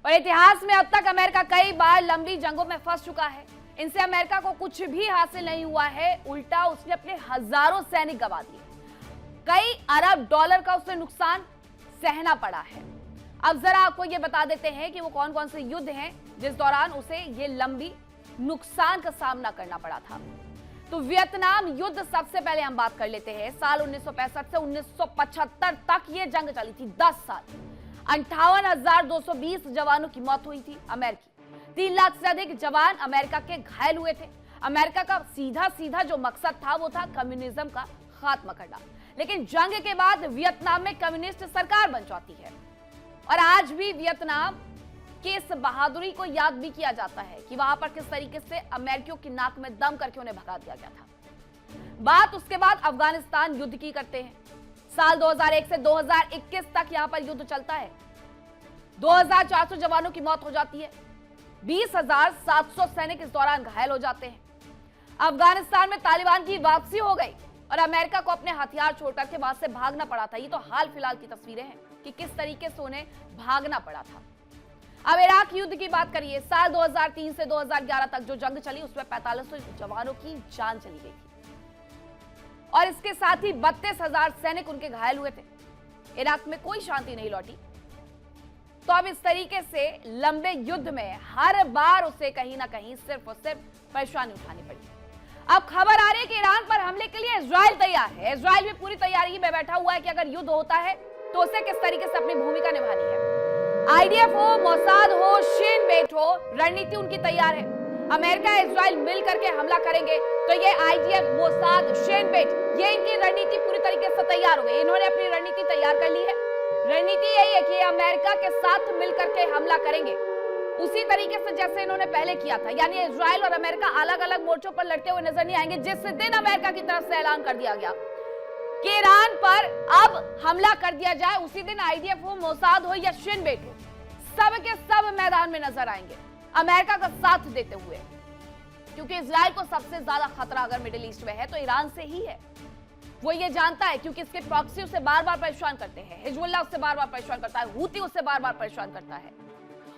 और इतिहास में अब तक अमेरिका कई बार लंबी जंगों में फंस चुका है। इनसे अमेरिका को कुछ भी हासिल नहीं हुआ है, उल्टा उसने अपने हजारों सैनिक गंवा दिए, कई अरब डॉलर का उसे नुकसान सहना पड़ा है। अब जरा आपको ये बता देते हैं कि वो कौन कौन से युद्ध हैं जिस दौरान उसे ये लंबी नुकसान का सामना करना पड़ा था। तो वियतनाम युद्ध सबसे पहले हम बात कर लेते हैं। साल 1965 से 1975 तक ये जंग चली थी, 10 साल। 58,220 जवानों की मौत हुई थी अमेरिकी। 3 लाख से अधिक जवान अमेरिका के घायल हुए थे। अमेरिका का सीधा जो मकसद था वो था कम्युनिज्म का खात्मा करना। लेकिन जंग के बाद वियतनाम में कम्युनिस्ट सरकार बन जाती है और आज भी वियतनाम की इस बहादुरी को याद भी किया जाता है कि वहां पर किस तरीके से अमेरिकियों की नाक में दम करके उन्हें भगा दिया गया था। बात उसके बाद अफगानिस्तान युद्ध की करते हैं। साल 2001 से 2021 तक यहां पर युद्ध चलता है। 2,400 जवानों की मौत हो जाती है। 20,700 सैनिक इस दौरान घायल हो जाते हैं। अफगानिस्तान में तालिबान की वापसी हो गई और अमेरिका को अपने हथियार छोड़कर के वहां से भागना पड़ा था। ये तो हाल फिलहाल की तस्वीरें हैं कि किस तरीके से उन्हें भागना पड़ा था। अब इराक युद्ध की बात करिए। साल 2003 से 2011 तक जो जंग चली उसमें 4500 जवानों की जान चली गई थी और इसके साथ ही 32,000 सैनिक उनके घायल हुए थे। इराक में कोई शांति नहीं लौटी। तो अब इस तरीके से लंबे युद्ध में हर बार उसे कहीं ना कहीं सिर्फ और सिर्फ परेशानी उठानी पड़ी। अब खबर आ रही है कि ईरान पर हमले के लिए इजराइल तैयार है। इजराइल भी पूरी तैयारी में बैठा हुआ है कि अगर युद्ध होता है तो उसे किस तरीके से अपनी भूमिका निभानी है। आईडीएफ हो, मोसाद हो, शिन बेट हो, रणनीति उनकी तैयार है। अमेरिका इजराइल मिल करके हमला करेंगे तो ये आईडीएफ, मोसाद, शिन बेट, ये इनकी रणनीति पूरी तरीके से तैयार हो गई। इन्होंने अपनी रणनीति तैयार कर ली है। रणनीति यही है कि अमेरिका के साथ मिलकर के हमला करेंगे उसी तरीके से जैसे इन्होंने पहले किया था। यानी इजराइल और अमेरिका अलग अलग मोर्चों पर लड़ते हुए नजर नहीं आएंगे। जिस दिन अमेरिका की तरफ से ऐलान कर दिया गया कि ईरान पर अब हमला कर दिया जाए, उसी दिन आईडीएफ हो, मोसाद हो या शिन बेट हो, सब के सब मैदान में नजर आएंगे अमेरिका का साथ देते हुए। क्योंकि इजराइल को सबसे ज्यादा खतरा अगर मिडिल ईस्ट में है तो ईरान से ही है। वो ये जानता है क्योंकि इसके प्रॉक्सी उसे बार बार परेशान करते हैं। हिजबुल्लाह उससे बार बार परेशान करता है, हूती उससे बार बार परेशान करता है।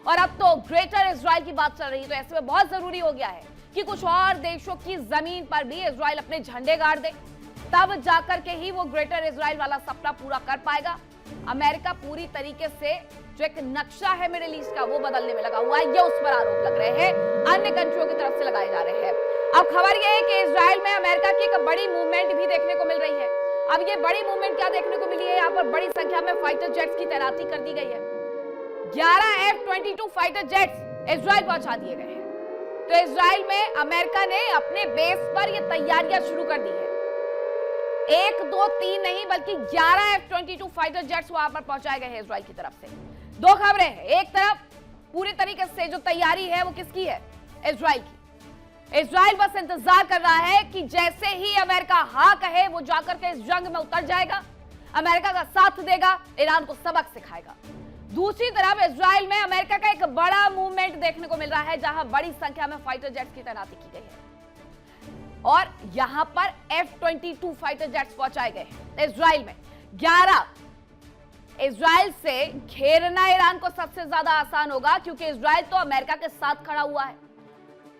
और अब तो ग्रेटर इजराइल की बात चल रही है। तो ऐसे में बहुत जरूरी हो गया है कि कुछ और देशों की जमीन पर भी इजराइल अपने झंडे गाड़ दे, तब जाकर के ही वो ग्रेटर इजराइल वाला सपना पूरा कर पाएगा। अमेरिका पूरी तरीके से जो एक नक्शा है मिडिल ईस्ट का वो बदलने में लगा हुआ है। ये उस पर आरोप लग रहे हैं, अन्य कंट्रियों की तरफ से लगाए जा रहे हैं। अब खबर यह है कि इजराइल में अमेरिका की एक बड़ी मूवमेंट भी देखने को मिल रही है। अब ये बड़ी मूवमेंट क्या देखने को मिली है? यहाँ पर बड़ी संख्या में फाइटर जेट्स की तैनाती कर दी गई है। 11 F-22 फाइटर जेट्स इजराइल पहुंचा दिए गए हैं। तो इजराइल में अमेरिका ने अपने बेस पर ये तैयारियां शुरू कर दी है। 1, 2, 3 नहीं बल्कि 11 F-22 फाइटर जेट्स वहां पर पहुंचाए गए हैं इजराइल की तरफ से। दो खबरें हैं। एक तरफ पूरी तरीके से जो तैयारी है वो किसकी है? इजराइल की। इजराइल बस इंतजार कर रहा है कि जैसे ही अमेरिका हाँ कहे वो जाकर के इस जंग में उतर जाएगा, अमेरिका का साथ देगा, ईरान को सबक सिखाएगा। दूसरी तरफ इजराइल में अमेरिका का एक बड़ा मूवमेंट देखने को मिल रहा है जहां बड़ी संख्या में फाइटर जेट्स की तैनाती की गई है और यहां पर F-22 फाइटर जेट्स पहुंचाए गए हैं इजराइल में। 11 इजराइल से घेरना ईरान को सबसे ज्यादा आसान होगा क्योंकि इजराइल तो अमेरिका के साथ खड़ा हुआ है।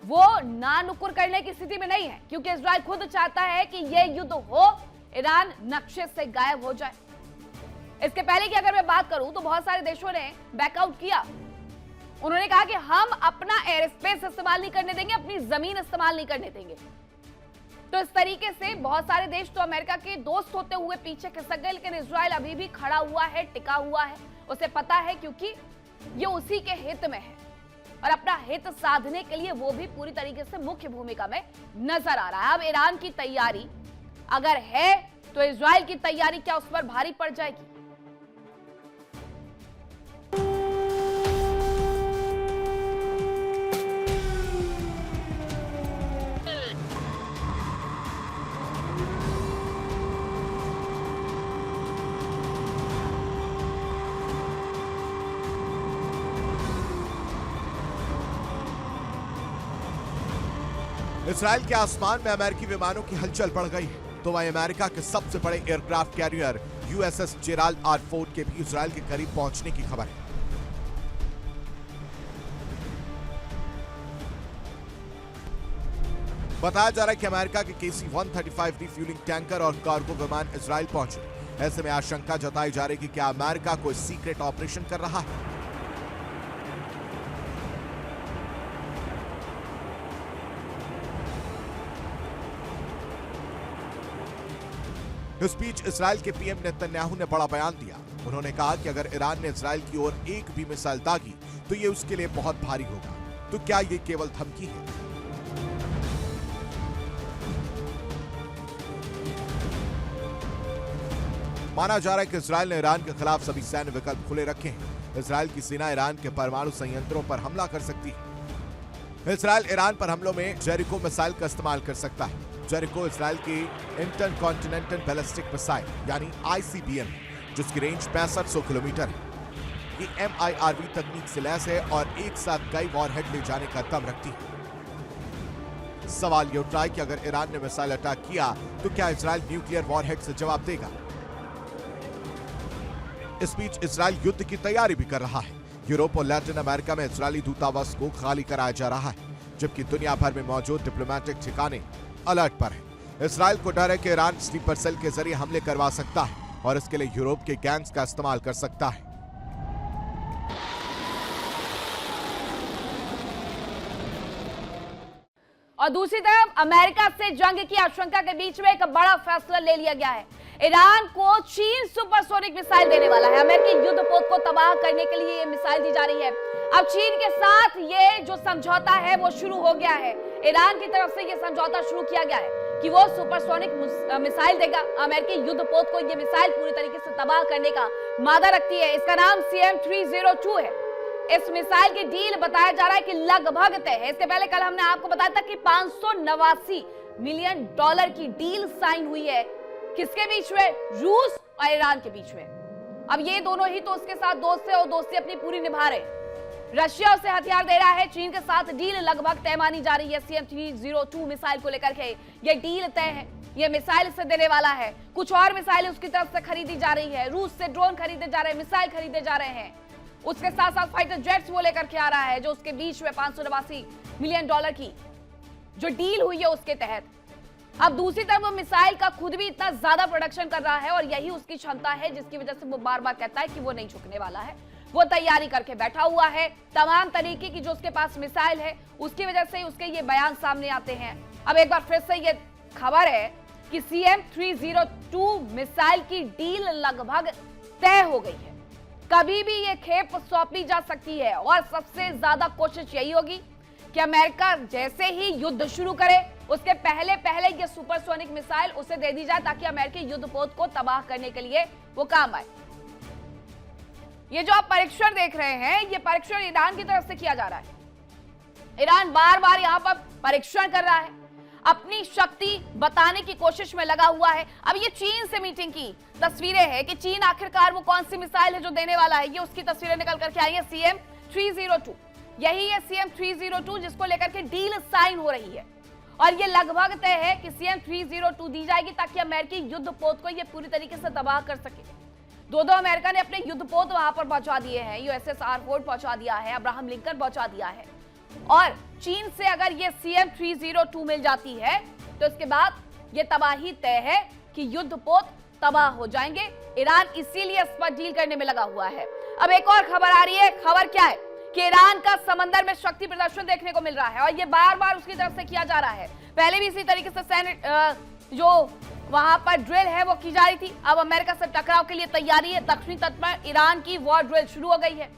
वो ना नुकुर करने की स्थिति में नहीं है क्योंकि इजराइल खुद चाहता है कि यह युद्ध हो, ईरान नक्शे से गायब हो जाए। इसके पहले की अगर मैं बात करूं तो बहुत सारे देशों ने बैकआउट किया। उन्होंने कहा कि हम अपना एयर स्पेस इस्तेमाल नहीं करने देंगे, अपनी जमीन इस्तेमाल नहीं करने देंगे। तो इस तरीके से बहुत सारे देश तो अमेरिका के दोस्त होते हुए पीछे खिसक गए, लेकिन इजराइल अभी भी खड़ा हुआ है, टिका हुआ है। उसे पता है क्योंकि ये उसी के हित में है और अपना हित साधने के लिए वो भी पूरी तरीके से मुख्य भूमिका में नजर आ रहा है। अब ईरान की तैयारी अगर है तो इजराइल की तैयारी क्या उस पर भारी पड़ जाएगी? इजराइल के आसमान में अमेरिकी विमानों की हलचल बढ़ गई है तो वहीं अमेरिका के सबसे बड़े aircraft carrier USS Gerald R Ford के भी इजराइल के करीब पहुंचने की खबर है। बताया जा रहा है कि अमेरिका के KC-135 रिफ्यूलिंग टैंकर और कार्गो विमान इजराइल पहुंचे। ऐसे में आशंका जताई जा रही है कि क्या अमेरिका कोई सीक्रेट ऑपरेशन कर रहा है। इस बीच इजराइल के पीएम नेतन्याहू ने बड़ा बयान दिया। उन्होंने कहा कि अगर ईरान ने इजराइल की ओर एक भी मिसाइल दागी तो ये उसके लिए बहुत भारी होगा। तो क्या ये केवल धमकी है? माना जा रहा है कि इजराइल ने ईरान के खिलाफ सभी सैन्य विकल्प खुले रखे हैं। इजराइल की सेना ईरान के परमाणु संयंत्रों पर हमला कर सकती है। इजराइल ईरान पर हमलों में जेरिको मिसाइल का इस्तेमाल कर सकता है। जेरिको इजराइल की इंटरकॉन्टिनेंटल बैलिस्टिक मिसाइल यानी ICBM जिसकी रेंज 6500 किलोमीटर है। ये MIRV तकनीक से लैस है और एक साथ कई वॉरहेड ले जाने का दम रखती है। सवाल ये उठा है कि अगर ईरान ने मिसाइल अटैक किया तो क्या इजराइल न्यूक्लियर वॉरहेड से जवाब देगा? इस बीच इजराइल युद्ध की तैयारी भी कर रहा है। यूरोप और लैटिन अमेरिका में इजरायली दूतावास को खाली कराया जा रहा है, जबकि दुनिया भर में मौजूद डिप्लोमेटिक ठिकाने अलर्ट पर है। इजराइल को डर है कि ईरान स्लीपर सेल के जरिए हमले करवा सकता है और इसके लिए यूरोप के गैंग्स का इस्तेमाल कर सकता है। और दूसरी तरफ अमेरिका से जंग की आशंका के बीच में एक बड़ा फैसला ले लिया गया है। ईरान को चीन सुपरसोनिक मिसाइल देने वाला है। अमेरिकी युद्धपोत को तबाह करने के लिए ये मिसाइल दी जा रही है। अब चीन के साथ ये जो समझौता है वो शुरू हो गया है। ईरान की तरफ से ये समझौता शुरू किया गया है कि वो सुपरसोनिक मिसाइल देगा। अमेरिकी युद्धपोत को ये मिसाइल पूरी तरीके से तबाह करने का मादा रखती है। इसका नाम CM-302 है। इस मिसाइल की डील बताया जा रहा है कि लगभग तय है। इसके पहले कल हमने आपको बताया था कि $589 मिलियन की डील साइन हुई है। किसके बीच में? रूस और ईरान के बीच में। अब ये दोनों ही तो उसके साथ दोस्त है और दोस्ती अपनी पूरी निभा रहे। रशिया उसे हथियार दे रहा है। चीन के साथ डील लगभग तय मानी जा रही है। CM-302 मिसाइल को लेकर के ये डील तय है। ये मिसाइल से देने वाला है। कुछ और मिसाइल उसकी तरफ से खरीदी जा रही है। रूस से ड्रोन खरीदे जा रहे हैं, मिसाइल खरीदे जा रहे हैं। उसके साथ साथ फाइटर जेट्स वो लेकर के आ रहा है, जो उसके बीच में $589 मिलियन की जो डील हुई है उसके तहत। अब दूसरी तरफ वो मिसाइल का खुद भी इतना ज्यादा प्रोडक्शन कर रहा है और यही उसकी क्षमता है जिसकी वजह से वो बार बार कहता है कि वो नहीं झुकने वाला है। वो तैयारी करके बैठा हुआ है। तमाम तरीके की जो उसके पास मिसाइल है उसकी वजह से उसके ये बयान सामने आते हैं। अब एक बार फिर से ये खबर है कि CM-302 मिसाइल की डील लगभग तय हो गई है। कभी भी ये खेप सौंपी जा सकती है और सबसे ज्यादा कोशिश यही होगी कि अमेरिका जैसे ही युद्ध शुरू करे उसके पहले ये सुपरसोनिक मिसाइल उसे दे दी जाए ताकि अमेरिकी युद्धपोत को तबाह करने के लिए वो काम आए। ये जो आप परीक्षण देख रहे हैं, ये परीक्षण ईरान की तरफ से किया जा रहा है। ईरान बार बार यहां पर परीक्षण कर रहा है, अपनी शक्ति बताने की कोशिश में लगा हुआ है। अब ये चीन से मीटिंग की तस्वीरें हैं कि चीन आखिरकार वो कौन सी मिसाइल है जो देने वाला है। ये उसकी तस्वीरें निकल करके आई है। CM-302 यही है। CM-302 जिसको लेकर के डील साइन हो रही है और ये लगभग तय है कि CM-302 दी जाएगी ताकि अमेरिकी युद्धपोत को ये पूरी तरीके से तबाह कर सके। दो अमेरिका ने अपने युद्धपोत वहां पर पहुंचा दिए हैं। USS आरफोर्ड पहुंचा दिया है, अब्राहम लिंकन पहुंचा दिया है। और चीन से अगर ये CM-302 मिल जाती है तो इसके बाद ये तबाही तय है कि युद्धपोत तबाह हो जाएंगे। ईरान इसीलिए इस पर डील करने में लगा हुआ है। अब एक और खबर आ रही है। खबर क्या है कि ईरान का समंदर में शक्ति प्रदर्शन देखने को मिल रहा है और ये बार बार उसकी तरफ से किया जा रहा है। पहले भी इसी तरीके से सैन्य जो वहां पर ड्रिल है वो की जा रही थी। अब अमेरिका से टकराव के लिए तैयारी है। दक्षिणी तट पर ईरान की वॉर ड्रिल शुरू हो गई है।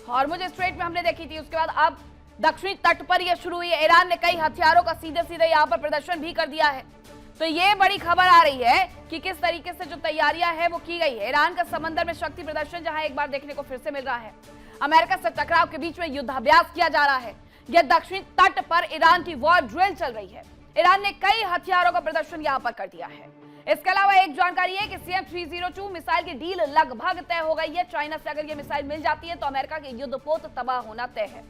हॉर्मुज स्ट्रेट में हमने देखी थी, उसके बाद अब दक्षिणी तट पर यह शुरू हुई है। ईरान ने कई हथियारों का सीधे सीधे यहाँ पर प्रदर्शन भी कर दिया है। तो ये बड़ी खबर आ रही है कि किस तरीके से जो तैयारियां है वो की गई है। ईरान का समंदर में शक्ति प्रदर्शन जहां एक बार देखने को फिर से मिल रहा है। अमेरिका से टकराव के बीच में युद्धाभ्यास किया जा रहा है। यह दक्षिणी तट पर ईरान की वॉर ड्रिल चल रही है। ईरान ने कई हथियारों का प्रदर्शन यहाँ पर कर दिया है। इसके अलावा एक जानकारी है कि CM-302 मिसाइल की डील लगभग तय हो गई है। चाइना से अगर ये मिसाइल मिल जाती है तो अमेरिका के युद्धपोत तबाह होना तय है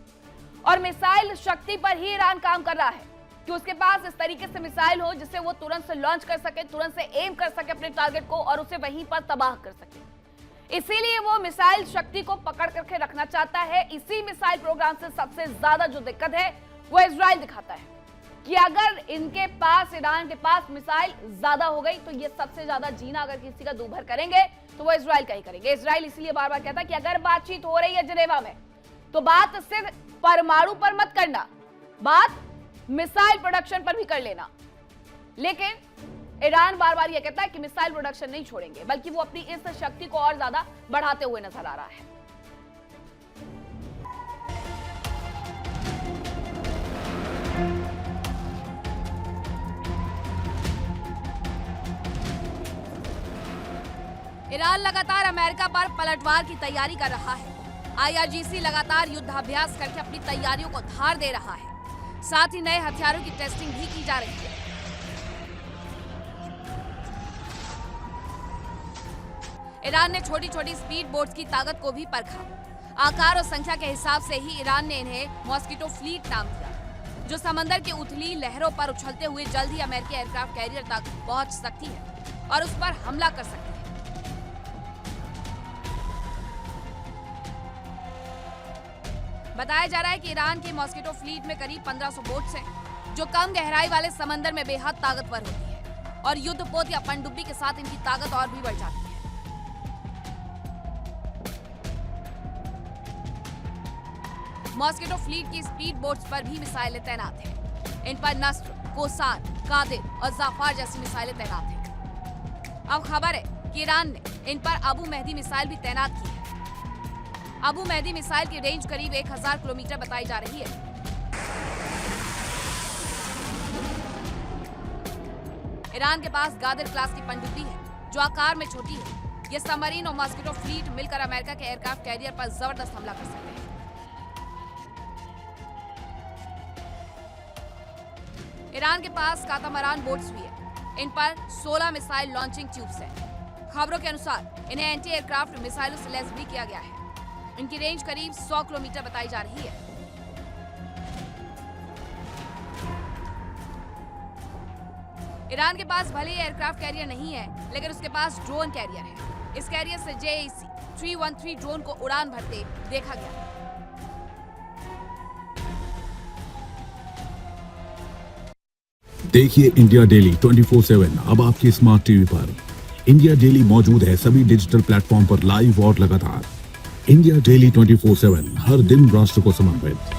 और मिसाइल शक्ति पर ही ईरान काम कर रहा है कि उसके पास इस तरीके से मिसाइल हो जिससे वो तुरंत से लॉन्च कर सके, तुरंत से एम कर सके अपने टारगेट को और उसे वहीं पर तबाह कर सके। इसीलिए वो मिसाइल शक्ति को पकड़ करके रखना चाहता है। इसी मिसाइल प्रोग्राम से सबसे ज्यादा जो दिक्कत है वो इजराइल दिखाता है कि अगर इनके पास, ईरान के पास मिसाइल ज्यादा हो गई तो ये सबसे ज्यादा जीना अगर किसी का दूभर करेंगे तो वो इजराइल का ही करेंगे। इजराइल इसलिए बार बार कहता है कि अगर बातचीत हो रही है जिनेवा में तो बात सिर्फ परमाणु पर मत करना, बात मिसाइल प्रोडक्शन पर भी कर लेना। लेकिन ईरान बार बार यह कहता है कि मिसाइल प्रोडक्शन नहीं छोड़ेंगे, बल्कि वो अपनी इस शक्ति को और ज्यादा बढ़ाते हुए नजर आ रहा है। ईरान लगातार अमेरिका पर पलटवार की तैयारी कर रहा है। IRGC लगातार युद्धाभ्यास करके अपनी तैयारियों को धार दे रहा है। साथ ही नए हथियारों की टेस्टिंग भी की जा रही है। ईरान ने छोटी छोटी स्पीड बोट्स की ताकत को भी परखा। आकार और संख्या के हिसाब से ही ईरान ने इन्हें मॉस्किटो फ्लीट नाम दिया, जो समंदर की उथली लहरों पर उछलते हुए जल्द ही अमेरिकी एयरक्राफ्ट कैरियर तक पहुंच सकती है और उस पर हमला कर सकती है। बताया जा रहा है कि ईरान की मॉस्किटो फ्लीट में करीब 1500 बोट्स हैं, जो कम गहराई वाले समंदर में बेहद ताकतवर होती है और युद्धपोत या पनडुब्बी के साथ इनकी ताकत और भी बढ़ जाती है। मॉस्किटो फ्लीट की स्पीड बोट्स पर भी मिसाइलें तैनात हैं। इन पर नस्र, कोसार, कादिर और जाफार जैसी मिसाइलें तैनात हैं। अब खबर है कि ईरान ने इन पर अबू मेहदी मिसाइल भी तैनात की है। अबू मेहदी मिसाइल की रेंज करीब 1000 किलोमीटर बताई जा रही है। ईरान के पास गादिर क्लास की पनडुब्बी है, जो आकार में छोटी है। यह सबमरीन और मॉस्किटो फ्लीट मिलकर अमेरिका के एयरक्राफ्ट कैरियर पर जबरदस्त हमला कर सकते हैं। ईरान के पास कातामरान बोट्स भी है। इन पर 16 मिसाइल लॉन्चिंग ट्यूब्स हैं। खबरों के अनुसार इन्हें एंटी एयरक्राफ्ट मिसाइलों से लैस भी किया गया है। इनकी रेंज करीब 100 किलोमीटर बताई जा रही है। ईरान के पास भले ही एयरक्राफ्ट कैरियर नहीं है, लेकिन उसके पास ड्रोन कैरियर है। इस कैरियर से JAC 313 ड्रोन को उड़ान भरते देखा गया। देखिए इंडिया डेली 24/7 अब आपके स्मार्ट टीवी पर। इंडिया डेली मौजूद है सभी डिजिटल प्लेटफॉर्म पर लाइव और लगातार। इंडिया डेली 24/7 हर दिन राष्ट्र को समर्पित।